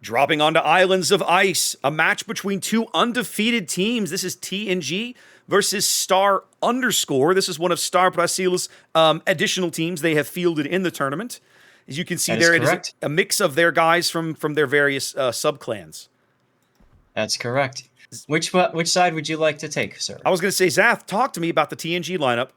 Dropping onto Islands of Ice, a match between two undefeated teams. This is TNG versus Star Underscore. This is one of Star Brazil's additional teams they have fielded in the tournament. As you can see, there it is a mix of their guys from their various sub-clans. That's correct. Which side would you like to take, sir? I was going to say, Zath, talk to me about the TNG lineup.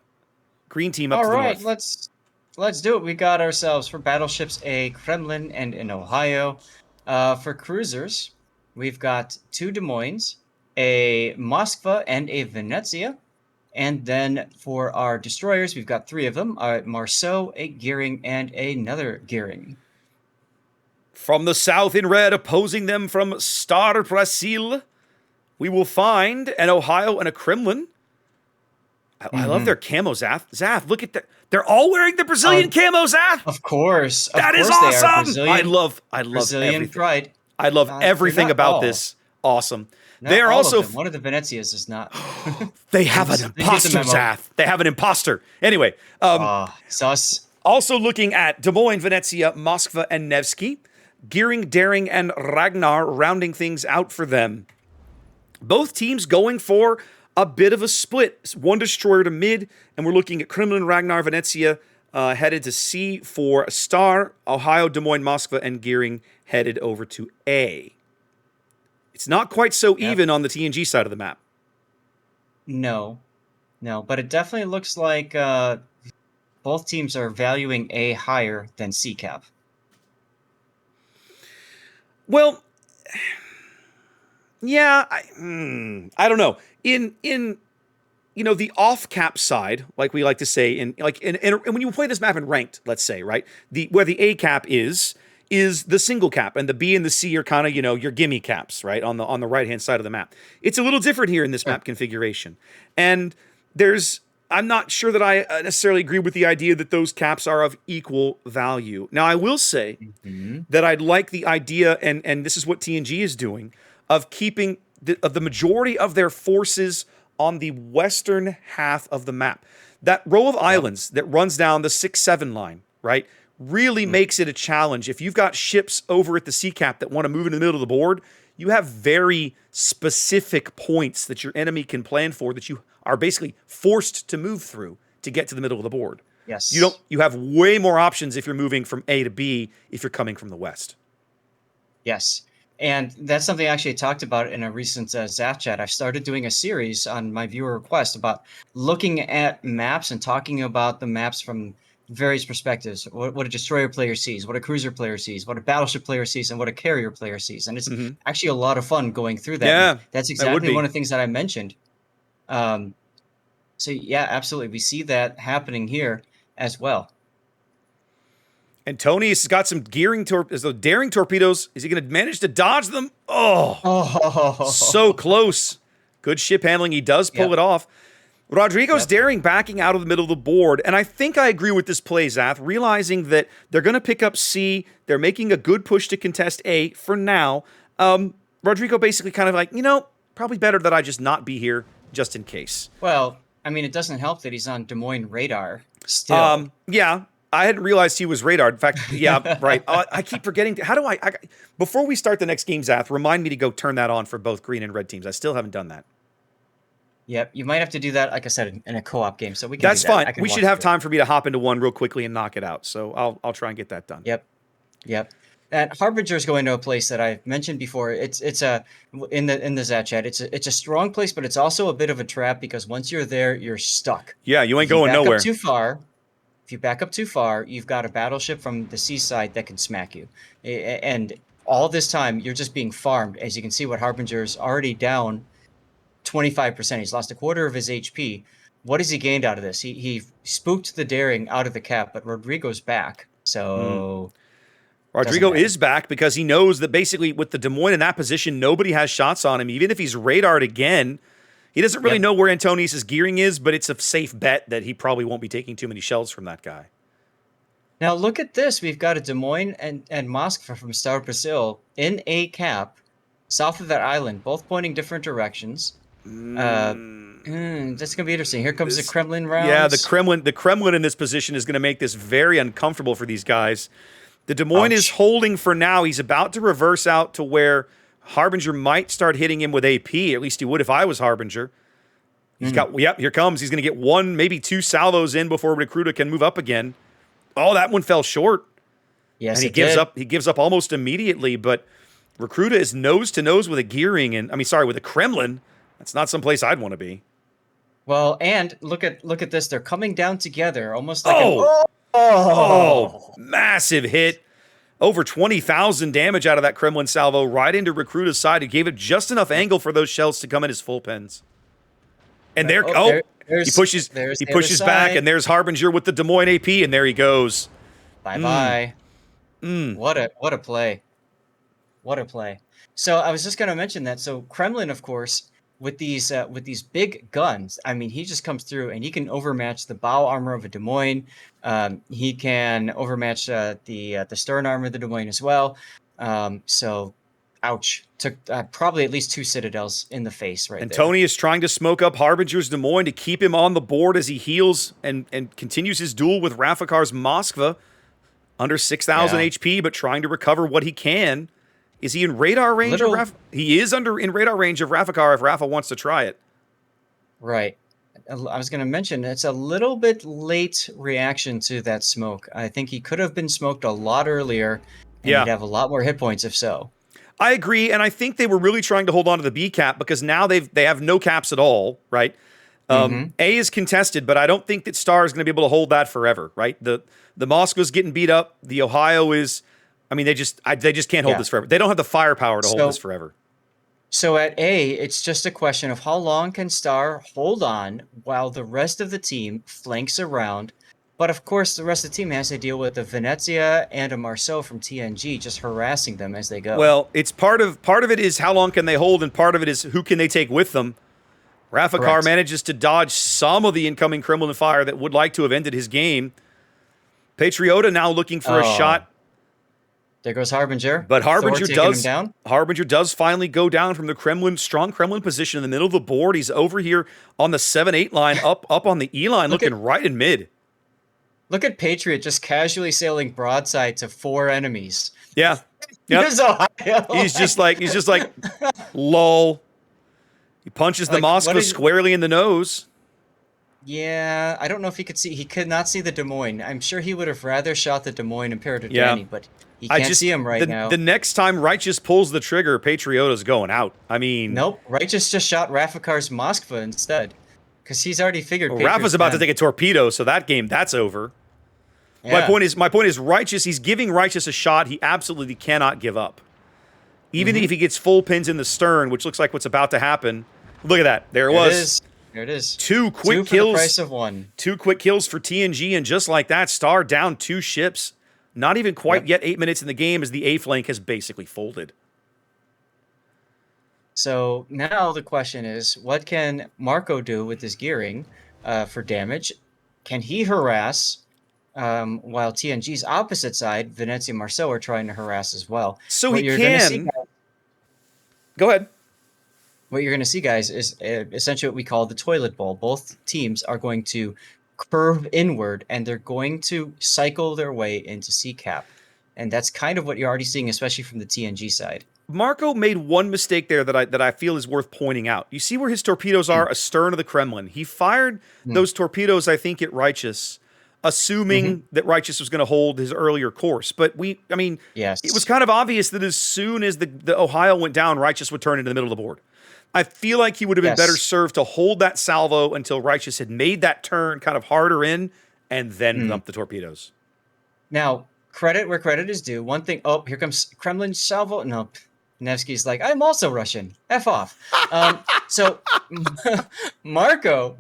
Green team up to the north. All right, let's do it. We got ourselves for battleships a Kremlin and an Ohio. For cruisers, we've got 2 Des Moines, a Moskva, and a Venezia. And then for our destroyers, we've got 3 of them, a Marceau, a Gearing, and another Gearing. From the south in red, opposing them from Star Brazil, we will find an Ohio and a Kremlin. I love their camo, Zath. Zath, look at that. They're all wearing the Brazilian camo, Zath. Of course. That is awesome. I love Brazilian everything. pride. I love everything about this. Awesome. They are also one of the Venezias is not. They have an imposter, Zath. They have an imposter. Anyway, sus. Also looking at Des Moines, Venezia, Moskva, and Nevsky. Gearing, Daring, and Ragnar rounding things out for them. Both teams going for a bit of a split. It's 1 destroyer to mid, and we're looking at Kremlin, Ragnar, Venezia headed to C for Star, Ohio, Des Moines, Moskva, and Gearing headed over to A. It's not quite so even on the TNG side of the map. No, but it definitely looks like both teams are valuing A higher than C cap. Well, yeah, I don't know. In the off cap side, like we like to say, and when you play this map in ranked, let's say, right, where the A cap is the single cap, and the B and the C are kind of your gimme caps, right, on the right hand side of the map. It's a little different here in this map configuration, and I'm not sure that I necessarily agree with the idea that those caps are of equal value. Now, I will say that I'd like the idea, and this is what TNG is doing, of keeping the majority of their forces on the western half of the map. That row of islands that runs down the 6-7 line, right, really makes it a challenge. If you've got ships over at the sea cap that want to move in the middle of the board, you have very specific points that your enemy can plan for that you are basically forced to move through to get to the middle of the board. Yes. You have way more options if you're moving from A to B if you're coming from the west. Yes. And that's something I actually talked about in a recent Zap chat. I've started doing a series on my viewer request about looking at maps and talking about the maps from various perspectives. What a destroyer player sees, what a cruiser player sees, what a battleship player sees, and what a carrier player sees. And it's actually a lot of fun going through that. Yeah, that's exactly one of the things that I mentioned. So yeah, absolutely. We see that happening here as well. And Tony's got some daring torpedoes. Is he going to manage to dodge them? Oh, so close. Good ship handling. He does pull it off. Rodrigo's daring backing out of the middle of the board. And I think I agree with this play, Zath, realizing that they're going to pick up C. They're making a good push to contest A for now. Rodrigo basically kind of like, probably better that I just not be here just in case. Well, I mean, it doesn't help that he's on Des Moines radar still. Yeah. I hadn't realized he was radar. In fact, yeah, right. I keep forgetting. How do I before we start the next game, Zath, remind me to go turn that on for both green and red teams. I still haven't done that. Yep, you might have to do that, like I said, in a co-op game. So we can. That's fine. We should have time for me to hop into one real quickly and knock it out. So I'll try and get that done. Yep. And Harbinger's going to a place that I've mentioned before. It's in the Zat chat. It's a strong place, but it's also a bit of a trap because once you're there, you're stuck. Yeah, you ain't going nowhere. If you back up too far, you've got a battleship from the seaside that can smack you. And all this time, you're just being farmed. As you can see, what Harbinger's already down 25%. He's lost a quarter of his HP. What has he gained out of this? He spooked the daring out of the cap, but Rodrigo's back. So Rodrigo is back because he knows that basically with the Des Moines in that position, nobody has shots on him. Even if he's radared again, he doesn't really know where Antonius' gearing is, but it's a safe bet that he probably won't be taking too many shells from that guy. Now look at this. We've got a Des Moines and Moskva from Star Brazil in a cap, south of that island, both pointing different directions. That's going to be interesting. Here comes the Kremlin rounds. Yeah, the Kremlin in this position is going to make this very uncomfortable for these guys. The Des Moines is Ouch. holding for now. He's about to reverse out to where Harbinger might start hitting him with AP. At least he would if I was Harbinger. He's got, yep, here comes. He's going to get 1, maybe 2 salvos in before Recruiter can move up again. Oh, that one fell short. Yes, And he it gives did. up. He gives up almost immediately. But Recruiter is nose to nose with a Gearing, and with a Kremlin. That's not someplace I'd want to be. Well, and look at this. They're coming down together, almost like Oh, massive hit. Over 20,000 damage out of that Kremlin salvo right into Recruita's side. He gave it just enough angle for those shells to come in his full pens. And he pushes back, and there's Harbinger with the Des Moines AP, and there he goes. Bye-bye. What a play. What a play. So I was just going to mention that. So Kremlin, of course, with these big guns, I mean, he just comes through and he can overmatch the bow armor of a Des Moines. He can overmatch the stern armor of the Des Moines as well. So, ouch. Took probably at least 2 citadels in the face right and there. Tony is trying to smoke up Harbinger's Des Moines to keep him on the board as he heals and continues his duel with Rafikar's Moskva. Under 6,000 HP, but trying to recover what he can. Is he in radar range of Rafa? He is in radar range of Rafikar if Rafa wants to try it. Right. I was going to mention it's a little bit late reaction to that smoke. I think he could have been smoked a lot earlier, and he'd have a lot more hit points if so. I agree, and I think they were really trying to hold on to the B cap because now they have no caps at all, right? A is contested, but I don't think that Star is going to be able to hold that forever, right? The Moskva's getting beat up. The Ohio is, I mean, they just can't hold this forever. They don't have the firepower to hold this forever. So at A, it's just a question of how long can Star hold on while the rest of the team flanks around. But of course, the rest of the team has to deal with a Venezia and a Marceau from TNG just harassing them as they go. Well, it's part of it is how long can they hold, and part of it is who can they take with them. Rafikar manages to dodge some of the incoming Kremlin fire that would like to have ended his game. Patriota now looking for a shot. There goes Harbinger. But Harbinger does finally go down from the strong Kremlin position in the middle of the board. He's over here on the 7-8 line, up on the E line, looking right in mid. Look at Patriot just casually sailing broadside to 4 enemies. Yeah. Yep. He's just like, lol. He punches the Moskva squarely in the nose. Yeah, I don't know if he could see. He could not see the Des Moines. I'm sure he would have rather shot the Des Moines Imperator Danny, but he can't see him right now. The next time Righteous pulls the trigger, Patriota's going out. I mean... Nope, Righteous just shot Rafikar's Moskva instead. Because he's already figured... Well, Rafa's about to take a torpedo, so that's over. Yeah. My point is Righteous, he's giving Righteous a shot he absolutely cannot give up. Even if he gets full pins in the stern, which looks like what's about to happen. Look at that. There it was. There it is. 2 quick kills. For the price of 1. 2 quick kills for TNG, and just like that, Star down 2 ships. Not even quite yet 8 minutes in the game as the A flank has basically folded. So now the question is, what can Marco do with his gearing for damage? Can he harass while TNG's opposite side, Venezia and Marceau, are trying to harass as well? So he can. Go ahead. What you're going to see, guys, is essentially what we call the toilet bowl. Both teams are going to curve inward, and they're going to cycle their way into C-cap. And that's kind of what you're already seeing, especially from the TNG side. Marco made one mistake there that I feel is worth pointing out. You see where his torpedoes are astern of the Kremlin. He fired those torpedoes, I think, at Righteous, assuming that Righteous was going to hold his earlier course. But it was kind of obvious that as soon as the Ohio went down, Righteous would turn into the middle of the board. I feel like he would have been better served to hold that salvo until Righteous had made that turn kind of harder in and then dump the torpedoes. Now, credit where credit is due. One thing, here comes Kremlin salvo. No, Nevsky's like, I'm also Russian. F off. So Marco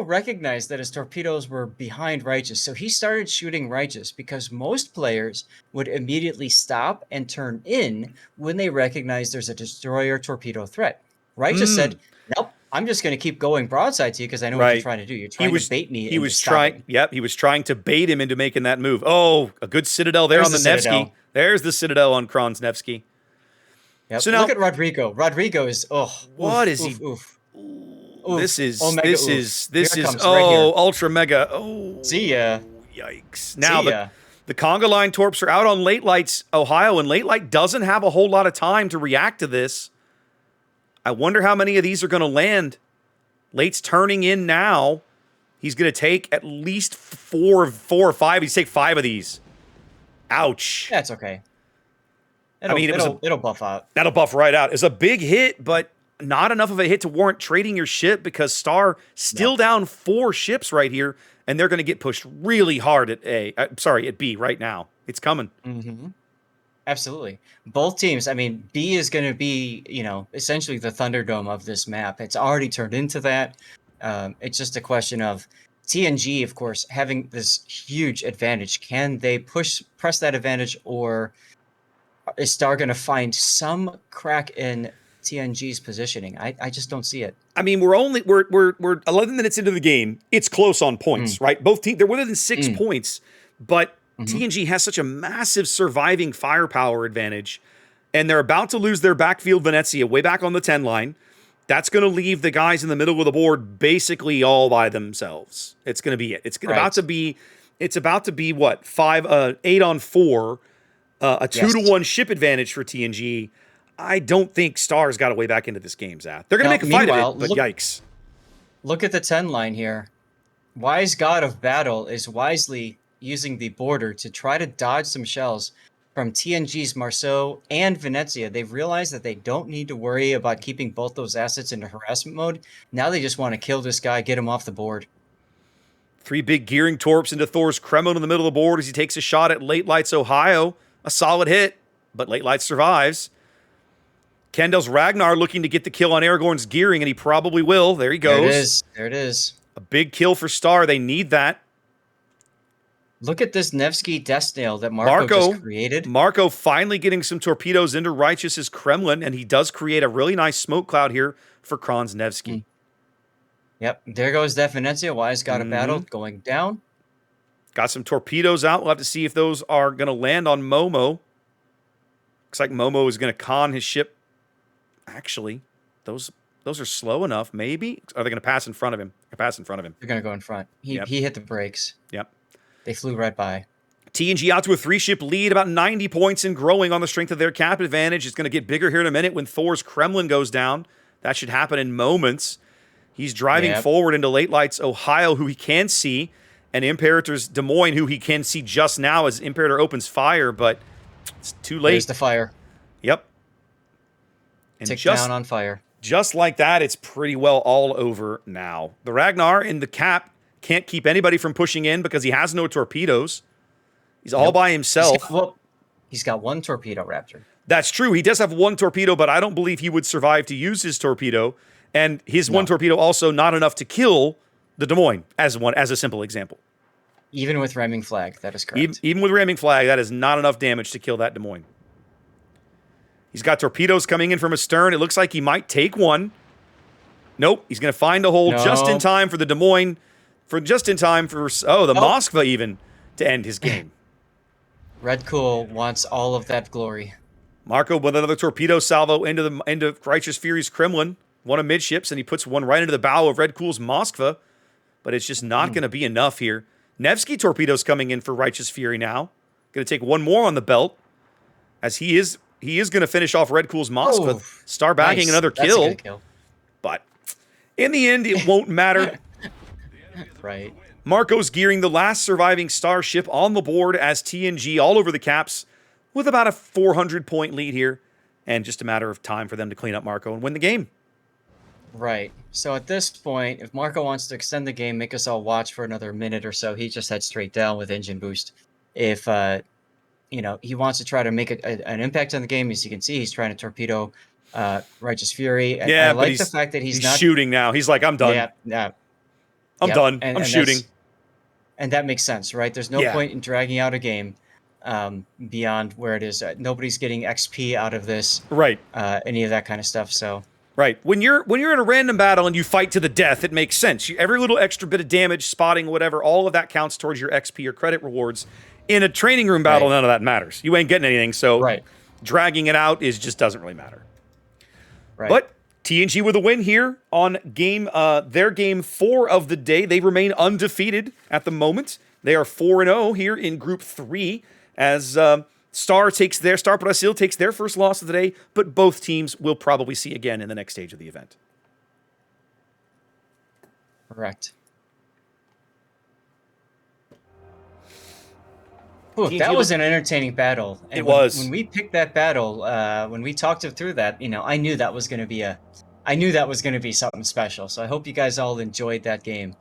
recognized that his torpedoes were behind Righteous, so he started shooting Righteous because most players would immediately stop and turn in when they recognize there's a destroyer torpedo threat. Righteous said, nope, I'm just going to keep going broadside to you because I know what you're trying to do. You're trying to bait me. He was trying to bait him into making that move. Oh, a good Citadel there on the Nevsky. There's the Citadel on Kron's Nevsky. Yep. So now look at Rodrigo. Rodrigo is This is Ultra Mega. Oh, See ya. yikes. Now The conga line torps are out on Late Light's Ohio, and Late Light doesn't have a whole lot of time to react to this. I wonder how many of these are going to land. Late's turning in now. He's going to take at least four or five. He's take 5 of these. Ouch. That's okay. It'll buff out. That'll buff right out. It's a big hit, but not enough of a hit to warrant trading your ship because Star still down 4 ships right here, and they're going to get pushed really hard at at B right now. It's coming. Mm-hmm. Absolutely. Both teams, I mean, B is going to be, essentially the Thunderdome of this map. It's already turned into that. It's just a question of TNG, of course, having this huge advantage. Can they press that advantage, or is Star going to find some crack in TNG's positioning? I just don't see it. I mean, we're 11 minutes into the game. It's close on points, right? Both teams, they're within 6 points, but TNG has such a massive surviving firepower advantage, and they're about to lose their backfield Venezia way back on the 10 line. That's going to leave the guys in the middle of the board basically all by themselves. It's going to be it. It's about to be what? 8 on 4, a 2-to-1 ship advantage for TNG. I don't think Star's got a way back into this game, Zach. They're going to make a fight of it, but yikes. Look at the 10 line here. Wise God of Battle is wisely using the border to try to dodge some shells from TNG's Marceau and Venezia. They've realized that they don't need to worry about keeping both those assets into harassment mode. Now they just want to kill this guy, get him off the board. 3 big gearing torps into Thor's Kremlin in the middle of the board as he takes a shot at Late Lights Ohio. A solid hit, but Late Lights survives. Kendall's Ragnar looking to get the kill on Aragorn's gearing, and he probably will. There he goes. There it is. A big kill for Star. They need that. Look at this Nevsky Death Snail that Marco just created. Marco finally getting some torpedoes into Righteous's Kremlin, and he does create a really nice smoke cloud here for Kron's Nevsky. Yep, there goes that Venezia. Wise got a battle going down. Got some torpedoes out. We'll have to see if those are going to land on Momo. Looks like Momo is going to con his ship. Actually, those are slow enough, maybe. Are they going to pass in front of him? They're going to go in front. He hit the brakes. Yep. They flew right by. TNG out to a 3-ship lead, about 90 points and growing on the strength of their cap advantage. It's going to get bigger here in a minute when Thor's Kremlin goes down. That should happen in moments. He's driving forward into Late Lights Ohio, who he can see, and Imperator's Des Moines, who he can see just now as Imperator opens fire, but it's too late. There's the fire. Yep. And Tick down on fire. Just like that, it's pretty well all over now. The Ragnar in the cap can't keep anybody from pushing in because he has no torpedoes. He's all by himself. He's got 1 torpedo, Raptor. That's true. He does have 1 torpedo, but I don't believe he would survive to use his torpedo. And his 1 torpedo also not enough to kill the Des Moines, as a simple example. Even with ramming flag, that is correct. Even with ramming flag, that is not enough damage to kill that Des Moines. He's got torpedoes coming in from astern. It looks like he might take one. Nope. He's going to find a hole just in time for the Des Moines. Moskva even to end his game. Red Cool wants all of that glory. Marco with another torpedo salvo into Righteous Fury's Kremlin. 1 amidships, and he puts 1 right into the bow of Red Cool's Moskva. But it's just not going to be enough here. Nevsky torpedoes coming in for Righteous Fury now. Going to take 1 more on the belt, as he is going to finish off Red Cool's Moskva. Star bagging another kill. That's a good kill. But in the end, it won't matter. Right. Marco's gearing the last surviving Star ship on the board as TNG all over the caps with about a 400-point lead here. And just a matter of time for them to clean up Marco and win the game. Right. So at this point, if Marco wants to extend the game, make us all watch for another minute or so, he just heads straight down with engine boost. If he wants to try to make an impact on the game, as you can see, he's trying to torpedo Righteous Fury. And I like the fact that he's not shooting now. He's like, I'm done. I'm done. I'm shooting. And that makes sense, right? There's no point in dragging out a game beyond where it is. Nobody's getting XP out of this. Right. Any of that kind of stuff. So. Right. When you're in a random battle and you fight to the death, it makes sense. Every little extra bit of damage, spotting, whatever, all of that counts towards your XP or credit rewards. In a training room battle, none of that matters. You ain't getting anything, so dragging it out just doesn't really matter. Right. But TNG with a win here on their game 4 of the day. They remain undefeated at the moment. They are 4-0 here in Group 3 as Star Brazil takes their first loss of the day, but both teams will probably see again in the next stage of the event. Correct. Ooh, TNG that was an entertaining battle. And It was. when we picked that battle, when we talked it through that, I knew that was going to be something special. So I hope you guys all enjoyed that game.